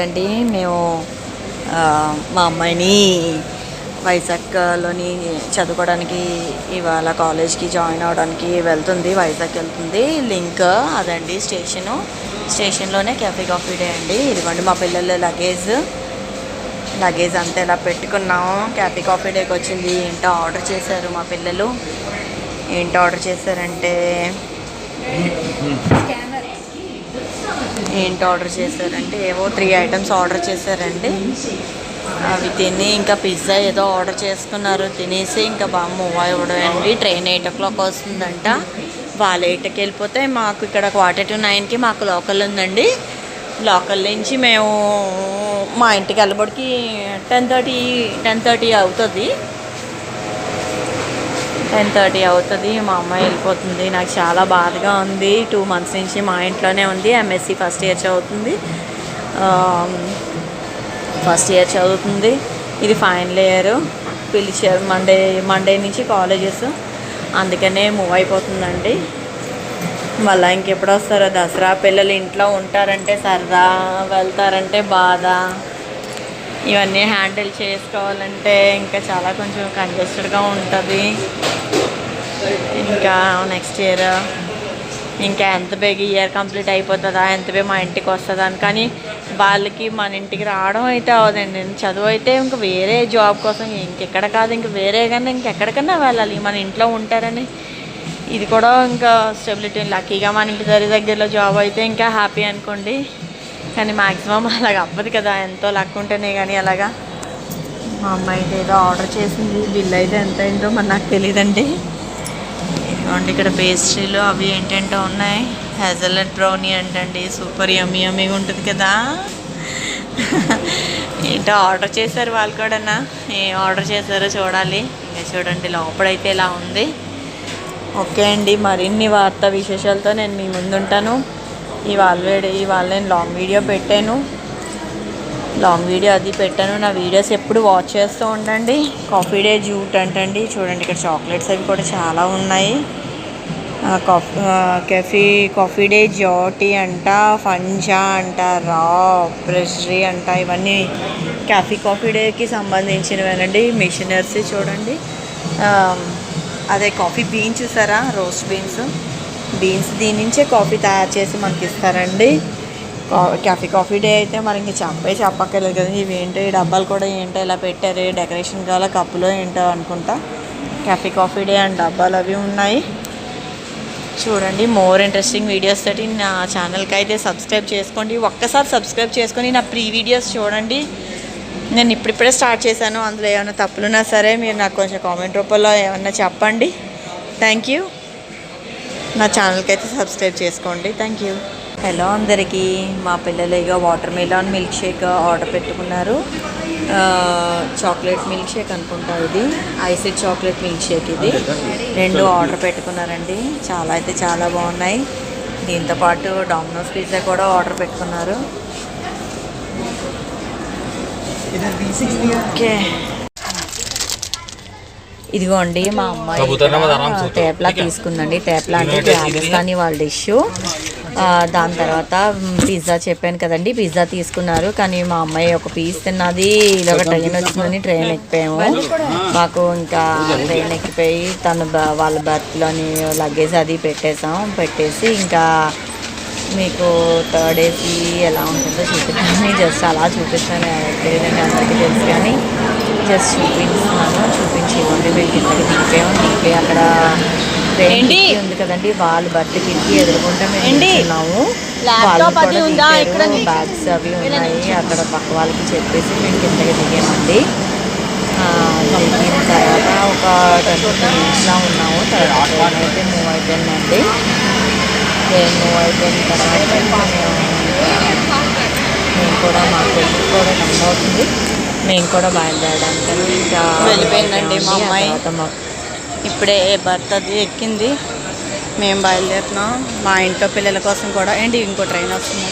అండి మేము మా అమ్మాయిని వైజాగ్లోని చదువుకోవడానికి ఇవాళ కాలేజ్కి జాయిన్ అవ్వడానికి వెళ్తుంది. వైజాగ్ వెళ్తుంది. లింక్ అదండి స్టేషన్లోనే కాఫీ డే అండి. ఇదిగోండి మా పిల్లల లగేజ్ అంతా ఇలా పెట్టుకున్నాము. కాఫీ డేకి వచ్చింది. ఏంటో ఆర్డర్ చేశారు మా పిల్లలు. ఏంటో ఆర్డర్ చేశారంటే ఏవో 3 ఐటమ్స్ ఆర్డర్ చేశారండి. అవి తిని ఇంకా పిజ్జా ఏదో ఆర్డర్ చేసుకున్నారు. తినేసి ఇంకా బాగా మూవ్ అవ్వడం అండి. ట్రైన్ 8 o'clock వస్తుందంట. వాళ్ళు 8కి వెళ్ళిపోతే మాకు ఇక్కడ 8:45కి మాకు లోకల్ ఉందండి. లోకల్ నుంచి మేము మా ఇంటికి వెళ్ళబడికి 10:30 అవుతుంది. 10:30 అవుతుంది. మా అమ్మాయి వెళ్ళిపోతుంది. నాకు చాలా బాధగా ఉంది. 2 months నుంచి మా ఇంట్లోనే ఉంది. MSc ఫస్ట్ ఇయర్ చదువుతుంది. ఇది ఫైనల్ ఇయర్. పిలిచారు మండే నుంచి కాలేజెస్, అందుకనే మూవ్ అయిపోతుందండి. మళ్ళీ ఇంకెప్పుడు వస్తారో దసరా. పిల్లలు ఇంట్లో ఉంటారంటే సరదా, వెళ్తారంటే బాధ. ఇవన్నీ హ్యాండిల్ చేసుకోవాలంటే ఇంకా చాలా కొంచెం కంజెస్టెడ్గా ఉంటుంది. ఇంకా నెక్స్ట్ ఇయర్ ఇంకా ఎంత బేగ ఇయర్ కంప్లీట్ అయిపోతుందా, ఎంత బే మా ఇంటికి వస్తుందని. కానీ వాళ్ళకి మన ఇంటికి రావడం అయితే అవదండి. చదువు అయితే ఇంకా వేరే జాబ్ కోసం ఇంకెక్కడ కాదు, ఇంక వేరే కానీ ఇంకెక్కడికన్నా వెళ్ళాలి. మన ఇంట్లో ఉంటారని ఇది కూడా ఇంకా స్టెబిలిటీ. లక్కీగా మన ఇంటి దగ్గరలో జాబ్ అయితే ఇంకా హ్యాపీ అనుకోండి. కానీ మ్యాక్సిమం అలాగ అవ్వదు కదా, ఎంతో లక్ ఉంటేనే కానీ అలాగా. మా అమ్మాయి అయితే ఏదో ఆర్డర్ చేసింది. బిల్ అయితే ఎంత అయిందో మరి నాకు తెలియదండి. ఇదిగోండి ఇక్కడ పేస్ట్రీలు అవి ఏంటంటో ఉన్నాయి. హెజల్నట్ బ్రౌనీ అంటండి. సూపర్ యమ్మీగా ఉంటుంది కదా. ఏంటో ఆర్డర్ చేశారు వాళ్ళు కూడా. ఏం ఆర్డర్ చేశారో చూడాలి. ఇంకా చూడండి లోపలైతే ఇలా ఉంది. ఓకే అండి, మరిన్ని వార్తా విశేషాలతో నేను మీ ముందుంటాను. ఇవాళ నేను లాంగ్ వీడియో పెట్టాను. నా వీడియోస్ ఎప్పుడు వాచ్ చేస్తూ ఉండండి. కాఫీ డే జూట్ అంటండి. చూడండి ఇక్కడ చాక్లెట్స్ అవి కూడా చాలా ఉన్నాయి. కాఫీ డే జాటీ అంట, ఫంజా అంట, రా ప్రెస్ట్రీ అంట. ఇవన్నీ కాఫీ డేకి సంబంధించినవేనండి. మిషనర్స్ చూడండి. అదే కాఫీ బీన్స్ చూసారా, రోస్ట్ బీన్స్ దీని నుంచే కాఫీ తయారు చేసి మనకి ఇస్తారండి. కాఫీ డే అయితే మరి ఇంక చెప్పక్కర్లేదు కదా. ఇవేంటో ఈ డబ్బాలు కూడా ఏంటో ఇలా పెట్టారు. డెకరేషన్ కావాలా కప్పులో ఏంటో అనుకుంటా. కాఫీ డే అండ్ డబ్బాలు అవి ఉన్నాయి. చూడండి మోర్ ఇంట్రెస్టింగ్ వీడియోస్ తోటి నా ఛానల్కి అయితే సబ్స్క్రైబ్ చేసుకోండి. ఒక్కసారి సబ్స్క్రైబ్ చేసుకొని నా ప్రీ వీడియోస్ చూడండి. నేను ఇప్పుడిప్పుడే స్టార్ట్ చేశాను. అందులో ఏమైనా తప్పులున్నా సరే మీరు నాకు కొంచెం కామెంట్ రూపంలో ఏమన్నా చెప్పండి. Thank you. నా ఛానల్కి అయితే సబ్స్క్రైబ్ చేసుకోండి. Thank you. హలో అందరికీ. మా పిల్లలు ఇక water melon milk shake order పెట్టుకున్నారు. చాక్లెట్ మిల్క్ షేక్ అనుకుంటా. ఇది ఐసిడ్ చాక్లెట్ మిల్క్ షేక్. ఇది 2 ఆర్డర్ పెట్టుకున్నారండి. చాలా బాగున్నాయి. దీంతోపాటు డామినోస్ పిజ్జా కూడా ఆర్డర్ పెట్టుకున్నారు. ఓకే, ఇదిగోండి మా అమ్మాయి తేప్లా తీసుకుందండి. తేప్లా అంటే రాజస్థానీ వాళ్ళ డిష్. దాని తర్వాత పిజ్జా చెప్పాను కదండి, పిజ్జా తీసుకున్నారు. కానీ మా అమ్మాయి ఒక పీస్ తిన్నది. ఇలాగ ట్రైన్ వచ్చిందని ట్రైన్ ఎక్కిపోయాము. మాకు ఇంకా ట్రైన్ ఎక్కిపోయి వాళ్ళ బర్త్లోని లగేజ్ అది పెట్టేసి ఇంకా మీకు 3rd AC ఎలా ఉంటుందో చూపిస్తాను. జస్ట్ అలా చూపిస్తాను. తెలియదండి, అందరికీ తెలుసు కానీ జస్ట్ చూపించి ఇవ్వండి. మేము కిందకి దిగిపోయి అక్కడ ట్రైన్ ఉంది కదండి, వాళ్ళు బర్త్ కిందకి ఎదుర్కొంటే మేము ఉన్నాము. వాళ్ళు కూడా బ్యాగ్స్ అవి ఉన్నాయి. అక్కడ పక్క వాళ్ళకి చెప్పేసి మేము కిందకి దిగామండి. దిగిన తర్వాత ఒక 10 minutesలో ఉన్నాము. తర్వాత ట్రైన్ అయితే మూవ్ అయిపోయిందండి. ట్రైన్ మూవ్ అయిపోయిన తర్వాత మేము కూడా మా పెళ్ళి కూడా టైం అవుతుంది. మేము కూడా బయలుదేరడానికి ఇంకా వెళ్ళిపోయిందండి మా అమ్మాయి. ఇప్పుడే బర్త్ అది ఎక్కింది. మేము బయలుదేరుతున్నాం. మా ఇంట్లో పిల్లల కోసం కూడా ఇంకో ట్రైన్ వస్తుంది.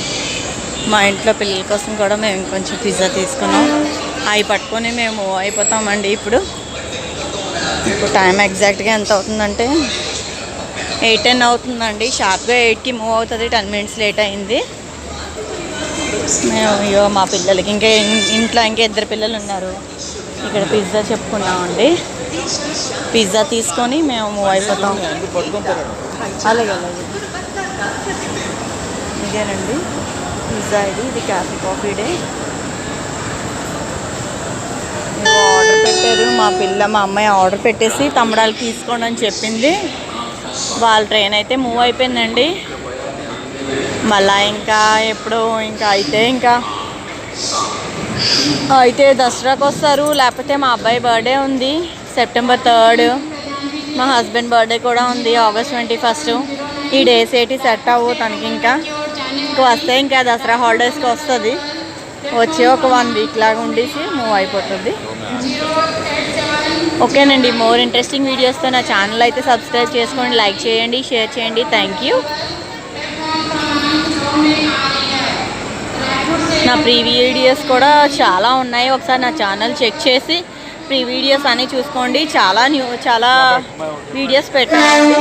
మా ఇంట్లో పిల్లల కోసం కూడా మేము కొంచెం పిజ్జా తీసుకున్నాం. అవి పట్టుకొని మేము అయిపోతామండి. ఇప్పుడు టైం ఎగ్జాక్ట్గా ఎంత అవుతుందంటే 8:10 అవుతుందండి. షార్ప్గా 8కి మూవ్ అవుతుంది. 10 minutes లేట్ అయింది. మేము అయ్యో మా పిల్లలకి ఇంట్లో ఇంకా ఇద్దరు పిల్లలు ఉన్నారు. ఇక్కడ పిజ్జా చెప్పుకున్నామండి. పిజ్జా తీసుకొని మేము మూవ్ అయిపోతాం. అలాగే అలాగే ఇదేనండి పిజ్జా. ఇది కాఫీ కాఫీ డే. ఆర్డర్ పెట్టారు మా అమ్మాయి ఆర్డర్ పెట్టేసి తమ్ముడాలు తీసుకోండి అని చెప్పింది. వాళ్ళ ట్రైన్ అయితే మూవ్ అయిపోయిందండి. మళ్ళా ఇంకా ఎప్పుడు అయితే దసరాకు వస్తారు. లేకపోతే మా అబ్బాయి బర్త్డే ఉంది September 3rd. మా హస్బెండ్ బర్త్డే కూడా ఉంది August 21st. ఈ డేస్ ఏంటి సెట్ అవ్వు తనకి. ఇంకా వస్తే ఇంకా దసరా హాలిడేస్కి వస్తుంది. వచ్చి ఒక 1 వీక్ లాగా ఉండేసి మూవ్ అయిపోతుంది. ఓకేనండి. మోర్ ఇంట్రెస్టింగ్ వీడియోస్తో నా ఛానల్ అయితే సబ్స్క్రైబ్ చేసుకోండి, లైక్ చేయండి, షేర్ చేయండి. Thank you. నా ప్రీ వీడియోస్ కూడా చాలా ఉన్నాయి. ఒకసారి నా ఛానల్ చెక్ చేసి ప్రీ వీడియోస్ అన్నీ చూసుకోండి. చాలా వీడియోస్ పెట్టండి.